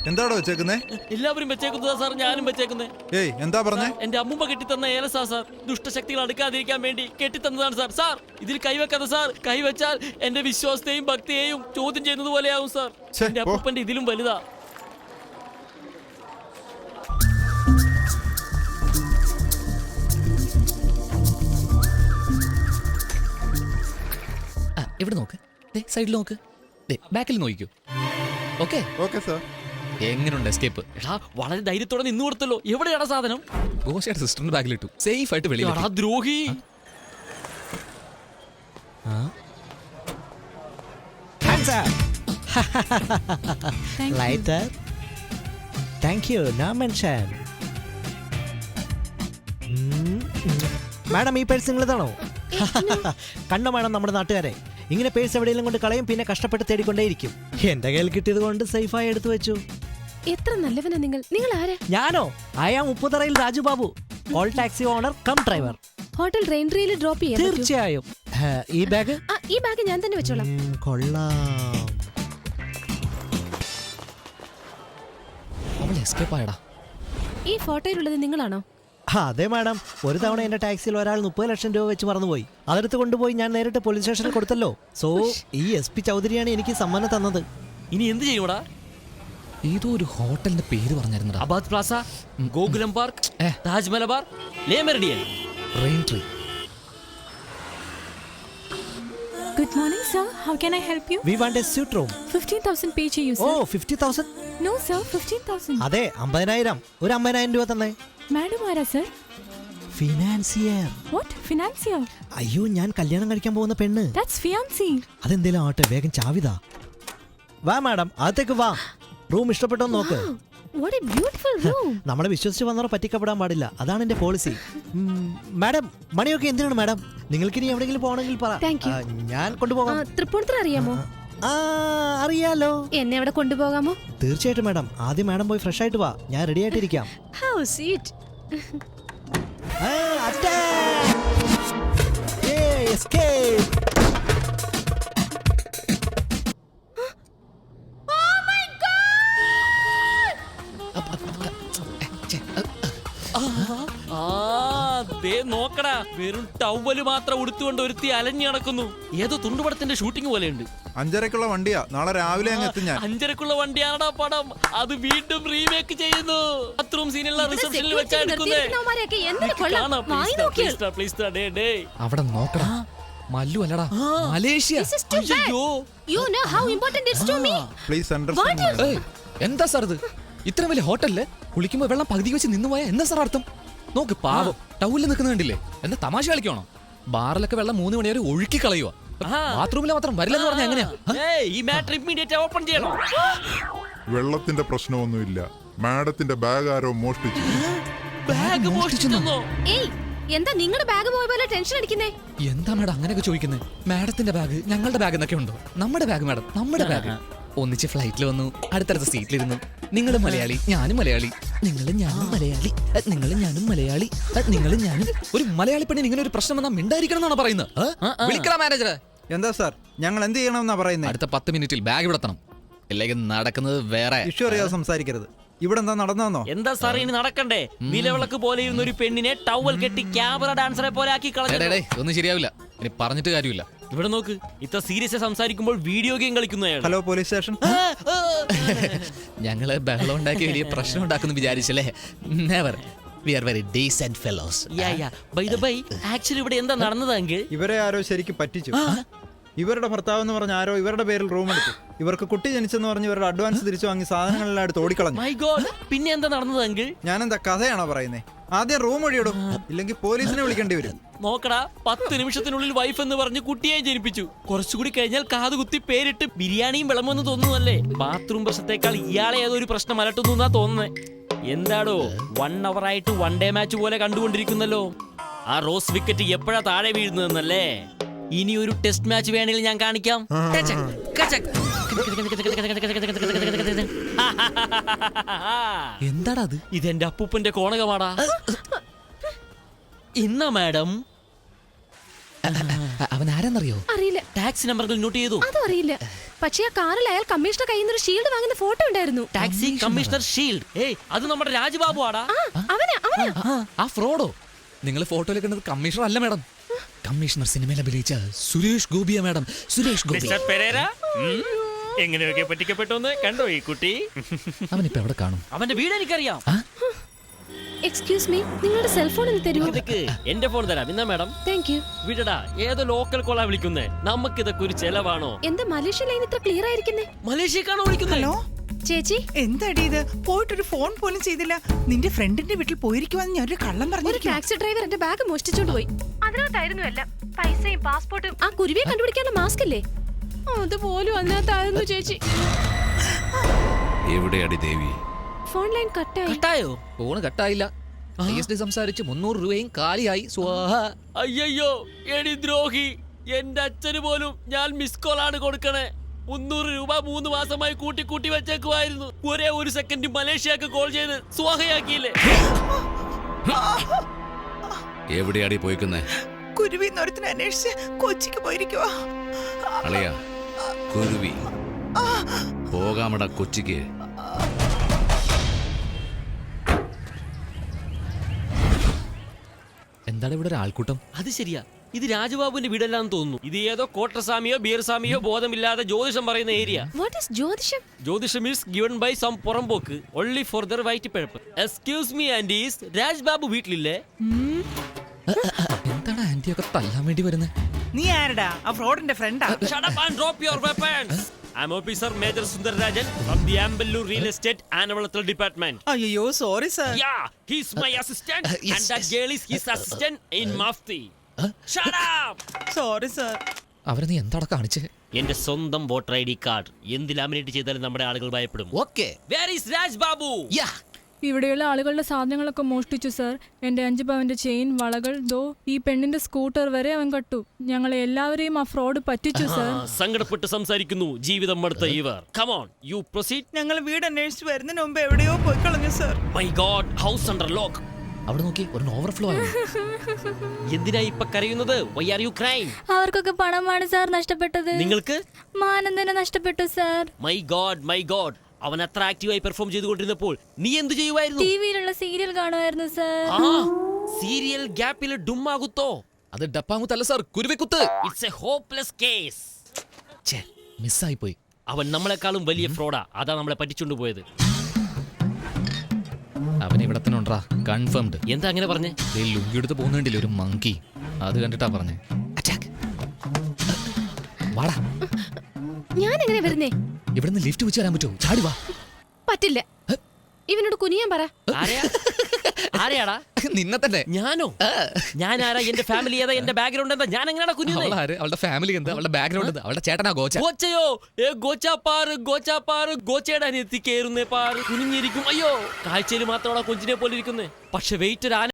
എന്താടോ വെച്ചേക്കുന്നേ? എല്ലാവരും വെച്ചേക്കുന്നതാ സാർ, ഞാനും വെച്ചേക്കുന്നേ. ഏയ് എന്താ പറഞ്ഞേ? എന്റെ അമ്മൂമ്മ കെട്ടിത്തന്ന ഏലസാ സാർ. ദുഷ്ടശക്തികൾ അടുക്കാതിരിക്കാൻ വേണ്ടി കെട്ടിത്തന്നതാണ് സാർ. സാർ ഇതിൽ കൈവെക്കാതെ സാർ. കൈവച്ചാൽ എന്റെ വിശ്വാസത്തെയും ഭക്തിയെയും ചോദ്യം ചെയ്യുന്നത് പോലെയാവും സാർ. ഛെ, എന്റെ പോ. അപ്പൂപ്പന്റെ ഇതിലും വലുതാ. ഇവിടെ നോക്ക്, സൈഡിൽ നോക്ക്, ബാക്കിൽ നോക്കിക്കോ. Okay okay sir. എങ്ങനെയുണ്ട് എസ്കേപ്പ്? എടാ വളരെ ധൈര്യത്തോടെ നിന്ന് കൊടുത്തല്ലോ. എവിടെയാണ് സാധനം? ഗോശയുടെ സിസ്റ്ററിന്റെ ബാഗിലിട്ടു, സേഫ് ആയിട്ട് വെളിയിൽ. എടാ ദ്രോഹി. Lighter. Thank you. No mention. Madam ഈ പേഴ്സ് നിങ്ങളതാണോ? കണ്ടോ മാഡം, നമ്മുടെ നാട്ടുകാരെ ഇങ്ങനെ പേഴ്സ് എവിടെയെങ്കിലും കൊണ്ട് കളയും, പിന്നെ കഷ്ടപ്പെട്ട് തേടിക്കൊണ്ടേയിരിക്കും. എന്റെ കയ്യിൽ കിട്ടിയത് കൊണ്ട് സേഫായി എടുത്തു വെച്ചു. എത്ര നല്ലവനാ നിങ്ങൾ. നിങ്ങൾ ആരാ? ഞാനോ? ആയാം ഉപ്പുതറയിൽ Rajubabu, all taxi owner cum driver. Hotel റെയിൻട്രിയിൽ ഡ്രോപ്പ് ചെയ്യാൻ പറ്റുമോ? തീർച്ചയായും. ഈ ബാഗ്? ഈ ബാഗ് ഞാൻ തന്നെ വെച്ചോളാം. കൊള്ളാം. അവൾ എസ്കേപ്പ് ആയടാ. ഈ ഫോട്ടോയിലുള്ളത് നിങ്ങളാണോ? അതെ മാഡം. ഒരു തവണ എന്റെ ടാക്സിയിൽ ഒരാൾ 30 ലക്ഷം രൂപ വെച്ച് മറന്നുപോയി. അതെടുത്ത് കൊണ്ടുപോയി ഞാൻ നേരിട്ട് പോലീസ് സ്റ്റേഷനിൽ കൊടുത്തല്ലോ. സോ ഈ SP ചൗധരിയാണ് എനിക്ക് സമ്മാനം തന്നത്. ഇനി എന്ത് ചെയ്യൂടാ? ഏതോ ഒരു ഹോട്ടലിന്റെ പേര് പറഞ്ഞിരുന്നടാ. Abad plaza, Gokulam park, Taj Malabar, Le Meridien. Rain Tree. Good morning, sir. How can I help you? We want a suite room. 15,000 pay to you, sir. Oh, 50,000? No, sir. 15,000. അതെ, 50,000. ഒരു 50,000 രൂപ തന്നെ. Madam, ആരാ sir? ഫിനാൻസിയർ. What? Financier? അയ്യോ, ഞാൻ കല്യാണം കഴിക്കാൻ പോകുന്ന പെണ്ണ്. That's fiancé. അതെന്തേലും ആട്ടെ, വേഗം ചാവിതാ. വാ മാഡം, അകത്തേക്ക് വാ. റൂം ഇഷ്ടപ്പെട്ടോ നോക്ക്. What a beautiful room. നമ്മളെ വിശ്വസിച്ച് വന്നവർ പറ്റിക്കപ്പെടാൻ പാടില്ല, അതാണ് എന്റെ പോളിസി. മാഡം, മണിയൊക്കെ എന്തിനാണ് മാഡം? നിങ്ങൾക്കിനി എവിടെയെങ്കിലും പോകണമെങ്കിൽ പറ. Thank you. ഞാൻ കൊണ്ടുപോകാം. തൃപ്പൂണിത്തുറ അറിയാമോ? അറിയാലോ. എന്നെ അവിടെ കൊണ്ടുപോകാമോ? തീർച്ചയായിട്ടും മാഡം. ആദ്യം മാഡം പോയി ഫ്രഷ് ആയിട്ട് വാ, ഞാൻ റെഡി ആയിട്ടിരിക്കാം. How sweet. നോക്കടാ, വെറും ടവല് മാത്രം ഉടുത്തുകൊണ്ട് ഒരുത്തി അലഞ്ഞു നടക്കുന്നു. ഏതോ തുണ്ടുപടത്തിന്റെ ഷൂട്ടിംഗ് പോലെയുണ്ട്. 5:30ക്കുള്ള വണ്ടിയാ, നാളെ രാവിലെ അങ്ങ് എത്തും ഞാൻ. 5:30ക്കുള്ള വണ്ടിയാണോ പടം? അത് വീണ്ടും റീമേക്ക് ചെയ്യുന്നു. ബാത്റൂം സീനുള്ള റിസപ്ഷനിൽ വെച്ചാ എടുക്കുന്നേ. അവിടെ നോക്കടാ, മല്ലു അല്ലടാ, Malaysia. You know how important it's to me. Please understand. എന്താ സാർ ഇത്? ഇത്ര വലിയ ഹോട്ടലില് കുളിക്കുമ്പോ വെള്ളം പകുതി വെച്ച് നിന്ന് പോയാ എന്താ സാർ അർത്ഥം? നോക്ക്, പാവം ടൗലിൽ നിൽക്കുന്ന കണ്ടില്ലേ? എന്താ തമാശ കളിക്കണോ? ബാറിലൊക്കെ വെള്ളം 3 മണി വരെ ഒഴുക്കി കളയുക. ബാത്റൂമിലെ മാത്രം വരില്ലെന്ന് പറഞ്ഞാ എങ്ങനെയാ? ഈ മാറ്റർ ഇമ്മീഡിയറ്റ് ഓപ്പൺ ചെയ്യണം. വെള്ളത്തിന്റെ പ്രശ്നമൊന്നുമില്ല. മാഡത്തിന്റെ ബാഗ് ആരോ മോഷ്ടിച്ചു. ബാഗ് മോഷ്ടിച്ചെന്നോ? ഏയ്, എന്താ നിങ്ങളുടെ ബാഗ് പോയ പോലെ ടെൻഷൻ അടിക്കുന്നേ? എന്താ മാഡം അങ്ങനെയൊക്കെ ചോദിക്കുന്നത്? മാഡത്തിന്റെ ബാഗ് ഞങ്ങളുടെ ബാഗ് എന്നൊക്കെ ഉണ്ടോ? നമ്മുടെ ബാഗ് മാഡം, നമ്മുടെ ബാഗ്. ഒന്നിച്ച് ഫ്ലൈറ്റിൽ വന്നു, അടുത്തടുത്ത സീറ്റിലിരുന്നു. നിങ്ങളും മലയാളി, ഞാനും മലയാളി. നിങ്ങളും ഞാനും മലയാളി, നിങ്ങളും ഞാനും മലയാളി, നിങ്ങളും ഞാനും. ഒരു മലയാളി പെണ്ണിന് ഇങ്ങനെ ഒരു പ്രശ്നം വന്നാൽ മിണ്ടായിരിക്കണം എന്നാണ് പറയുന്നത്. വിളിക്കണ മാനേജറെ. എന്താ സാർ, ഞങ്ങൾ എന്ത് ചെയ്യണമെന്നാ പറയുന്നത്? അടുത്ത 10 മിനിറ്റിൽ ബാഗ് വിടത്തണം, ഇല്ലെങ്കിൽ നടക്കുന്നത് വേറെ. ഇഷ്യൂ അറിയാതെ സംസാരിക്കരുത്. ഇവിടെ എന്താ നടന്നോ? എന്താ സാർ ഇനി നടക്കണ്ടേ? നിലവിളക്ക് പോലെ ഇരുന്ന ഒരു പെണ്ണിനെ ടവൽ കെട്ടി ക്യാമറ ഡാൻസറെ പോലെ ആക്കി കളഞ്ഞു. ഒന്നും ശരിയാവില്ല, ഇനി പറഞ്ഞിട്ട് കാര്യമില്ല. ഇവിടെ നോക്ക്, ഇത്ര സീരിയസ് സംസാരിക്കുമ്പോൾ വീഡിയോ ഗെയിം കളിക്കുന്ന. Hello police station. ഞങ്ങള് ബഹളം ഉണ്ടാക്കി വലിയ പ്രശ്നം ഉണ്ടാക്കുന്നു വിചാരിച്ചല്ലേ? Never. We are very decent fellows. By the way, actually ഇവിടെ എന്താ നടന്നതെങ്കിൽ ഇവരെ ആരോ ശരിക്കും പറ്റിച്ചു. ഇവരുടെ ഭർത്താവ് എന്ന് പറഞ്ഞ ആരോ ഇവരുടെ പേരിൽ റൂം എടുത്തു. ഇവർക്ക് കുട്ടി ജനിച്ചെന്ന് പറഞ്ഞ് ഇവരുടെ അഡ്വാൻസ് തിരിച്ചു വാങ്ങി സാധനങ്ങളെല്ലാം എടുത്ത് ഓടിക്കളഞ്ഞു. My God, പിന്നെ എന്താ നടന്നതെങ്കിൽ? ഞാനെന്താ കഥയാണോ പറയുന്നേ? ആദ്യം റൂം ഒഴിയിടും, ഇല്ലെങ്കിൽ പോലീസിനെ വിളിക്കേണ്ടി വരും. നോക്കടാ, 10 നിമിഷത്തിനുള്ളിൽ വൈഫ് എന്ന് പറഞ്ഞ് കുട്ടിയെ ജനിപ്പിച്ചു. കുറച്ചുകൂടി കഴിഞ്ഞാൽ കാതുകുത്തി പേരിട്ട് ബിരിയാണിയും വിളമ്പെന്ന് തോന്നുന്നല്ലേ? ബാത്റൂം പ്രശ്നത്തെക്കാൾ ഇയാളെ ഏതൊരു പ്രശ്നം അലട്ടുന്നു എന്നാ തോന്നുന്നത്. എന്താടോ 1 hour ആയിട്ട് 1 day മാച്ച് പോലെ കണ്ടുകൊണ്ടിരിക്കുന്നല്ലോ. ആ റോസ് വിക്കറ്റ് എപ്പോഴാ താഴെ വീഴുന്നതെന്നല്ലേ? ഇനി ഒരു ടെസ്റ്റ് മാച്ച് വേണമെങ്കിൽ ഞാൻ കാണിക്കാം. എന്താടാ അത്? ഇതെന്റെ അപ്പൂപ്പന്റെ കോണകമാടാ. ഇന്ന മാഡം. അവൻ ആരെന്നറിയോ? അറിയില്ല. ടാക്സി നമ്പറുകൾ നോട്ട് ചെയ്തു. അതും അറിയില്ല. പക്ഷേ ആ കാറിൽ അയാൾ കമ്മീഷണർ കയ്യിൽ നിന്ന് ഒരു ഷീൽഡ് വാങ്ങുന്ന ഫോട്ടോ ഉണ്ടായിരുന്നു. Taxi commissioner shield. ഏയ് അത് നമ്മുടെ രാജുബാബു ആടാ. അവനാ. ആ ഫ്രോഡോ? നിങ്ങൾ ഫോട്ടോയിൽ കണ്ടത് കമ്മീഷണർ അല്ല മാഡം. കമ്മീഷണർ സിനിമയിൽ അഭിനയിച്ച സുരേഷ് ഗോപിയ മാഡം. സുരേഷ് ഗോപി. മിസ്റ്റർ പെരേര, എങ്ങനെയൊക്കെ പറ്റിക്കപ്പെട്ടോന്ന് കണ്ടോ ഈ കുട്ടി? അവനിപ്പോ എവിടെ കാണും? അവന്റെ വീട് എനിക്കറിയാം. എക്സ്ക്യൂസ് മീ, നിങ്ങളുടെ സെൽഫോൺ ഒന്ന് തരുമോ? ഇതൊക്കെ എന്റെ ഫോൺ തരാം. എന്നാ മാഡം? Thank you. വിടടാ, ഏതോ ലോക്കൽ കോളാ വിളിക്കുന്നേ. നമുക്ക് ഇതൊക്കെ ഒരു ചെലവാണോ? എന്താ മലേഷ്യ ലൈൻ ഇത്ര ക്ലിയർ ആയിരിക്കുന്നേ? മലേഷ്യക്കാണോ വിളിക്കുന്നത്? ഹലോ ചേച്ചി, എന്താടി ഇത്? പോയിട്ടൊരു ഫോൺ പോലും ചെയ്തില്ല. നിന്റെ ഫ്രണ്ടിന്റെ വീട്ടിൽ പോയിരിക്കുവാന്ന് ഞാനൊരു കള്ളം ഒരു പറഞ്ഞു. ടാക്സി ഡ്രൈവർ എന്റെ ബാഗ് മോഷ്ടിച്ചോണ്ട് പോയി. അതിനകത്തായിരുന്നു എല്ലാം, പൈസയും പാസ്പോർട്ടും. ആ കുരുവിയെ കണ്ടുപിടിക്കാനുള്ള മാസ്ക് അല്ലേ, അതുപോലും അതിനകത്തായിരുന്നു ചേച്ചി. എവിടെയാടി ദേവി? ഫോൺ ലൈൻ കട്ടായി. കട്ടായോ? ഫോണ് കട്ടായില്ല. ISD സംസാരിച്ച് 300 രൂപയും കാലിയായി. സ്വാഹ. അയ്യോ എടി ദ്രോഹി, എന്റെ അച്ഛന് പോലും ഞാൻ മിസ് കോൾ ആണ് കൊടുക്കണേ. 300 രൂപ 3 മാസമായി കൂട്ടി കൂട്ടി വെച്ചേക്കുമായിരുന്നു. ഒരേ ഒരു സെക്കൻഡ് മലേഷ്യക്ക് കോൾ ചെയ്ത് സ്വാഹയാക്കിയില്ലേ? എവിടെയാടി പോയിക്കുന്നേ? കുരുവി എന്നൊരുത്തിന് അന്വേഷിച്ച് കൊച്ചിക്ക് പോയിരിക്കുവാ. അളിയ കുരുവി പോകാമട കൊച്ചിക്ക്. എന്താണ് ഇവിടെ ഒരു ആൾക്കൂട്ടം? അത് ശരിയാ, ഇത് രാജബാബുവിന്റെ വീടല്ലാന്ന് തോന്നുന്നു. ഇത് ഏതോ കോട്ടസ്വാമിയോ ബീർസ്വാമിയോ ബോധമില്ലാതെ ജ്യോതിഷം പറയുന്ന ഏരിയ. വാട്ട് ഈസ് ജ്യോതിഷം? ജ്യോതിഷം ഈസ് ഗിവൺ ബൈ സം പുറമ്പോക്ക് ഓൺലി ഫോർ ദർ വൈറ്റ് പിഴപ്പ്. എക്സ്ക്യൂസ് മീ ആൻഡീസ്, രാജ്ബാബു വീട്ടിലില്ലേ? എന്താണ് ആന്റിയൊക്കെ തല്ലാൻ വേണ്ടി വരുന്നത്? നീ ആരടാ? ആ ഫ്രോഡിന്റെ ഫ്രണ്ടാ. Shut up and drop your weapons. I'm Officer Major Sundararajan from the Ambellur Real Estate Anavalattal Department. അയ്യോ sorry sir. Yeah, he's my assistant yes, and that girl is his assistant in Mafti. Shut up. Sorry sir. അവരെ നീ എന്താടാ കാണിച്ചേ? എന്റെ സ്വന്തം voter ID card എന്ത് laminate ചെയ്താലും നമ്മുടെ ആളുകൾ ഭയപ്പെടും. Okay. Where is Raj Babu? ഇവിടെയുള്ള ആളുകളുടെ സാധനങ്ങളൊക്കെ മോഷ്ടിച്ചു സർ. എന്റെ 5 പവന്റെ ചെയിൻ, വളകൾ, ദോ ഈ പെണ്ണിന്റെ സ്കൂട്ടർ വരെ അവൻ കട്ടു. ഞങ്ങളെ എല്ലാവരെയും ആ ഫ്രോഡ് പറ്റിച്ചു സർ. സങ്കടപ്പെട്ട് സംസാരിക്കുന്നു ജീവിതം മടുത്ത ഇവർ. Come on, you proceed. ഞങ്ങൾ വീട് അന്വേഷിച്ച് വരുന്നതിന് മുമ്പ് എവിടെയോ പോയി കളഞ്ഞു sir. My God, house under lock. അവിടെ നോക്കി ഒരു ഓവർഫ്ലോ ആണ്. എന്തിനാ ഇപ്പൊ കരയുന്നത്? Why are you crying? അവർക്കൊക്കെ പണമാണ് സാർ നഷ്ടപ്പെട്ടത്. നിങ്ങൾക്ക്? മാനം തന്നെ നഷ്ടപ്പെട്ടു സാർ. My God. അവൻ അത്ര ആക്റ്റീവായി പെർഫോം ചെയ്തുകൊണ്ടിരുന്നപ്പോൾ നീ എന്ത് ചെയ്യുമായിരുന്നു? ടിവിയിലുള്ള സീരിയൽ കാണുമായിരുന്നു സാർ. സീരിയൽ ഗ്യാപ്പിൽ ഡുമ്മാകുത്തോ? അത് ഡപ്പാങ്കുത്തല്ല സാർ, കുരുവിക്കുത്ത്. It's a hopeless case. ഛേ, മിസ്സായി പോയി. അവൻ നമ്മളെക്കാളും വലിയ ഫ്രോഡാ. അതാ നമ്മളെ പറ്റിച്ചുകൊണ്ട് പോയത്. അവൻ ഇവിടെ തന്നെ ഉണ്ടാ, കൺഫേംഡ്. എന്താ അങ്ങനെ പറഞ്ഞേ? ലുങ്കി എടുത്ത് പോകുന്നുണ്ടില്ല ഒരു മങ്കി. അത് കണ്ടിട്ടാ പറഞ്ഞേ. അറ്റാക്ക്. വാടാ, ഞാൻ എങ്ങനെ വരുന്നേ? ഇവിടുന്ന് ലിഫ്റ്റ് വെച്ച് തരാൻ പറ്റുമോ? ചാടി വാ. പറ്റില്ല. ഇവനോട് കുനിയാൻ പറ. ആരെയാടാ? നിന്നെ തന്നെ. ഞാനോ? ഞാനാരാ? എന്റെ ഫാമിലി ഏതാ? എന്റെ ബാക്ക്ഗ്രൗണ്ട് എന്താ? ഞാൻ എങ്ങനെയാ കുനിയുന്നേ? അവളാര്? അവളുടെ ഫാമിലി എന്താ? അവളുടെ ബാക്ക്ഗ്രൗണ്ട് എന്താ? അവളുടെ ചേട്ടനാ ഗോച്ച. ഗോച്ചയോ? ഗോച്ചാപ്പാറ് ഗോച്ചയുടെ അനിയത്തി കേറുന്നേ പാറ്. കുനിഞ്ഞിരിക്കും. അയ്യോ, കാഴ്ചയിൽ മാത്രമാണ് കൊഞ്ചിനെ പോലെ ഇരിക്കുന്നേ. പക്ഷെ വെയിറ്റ് ഒരു ആന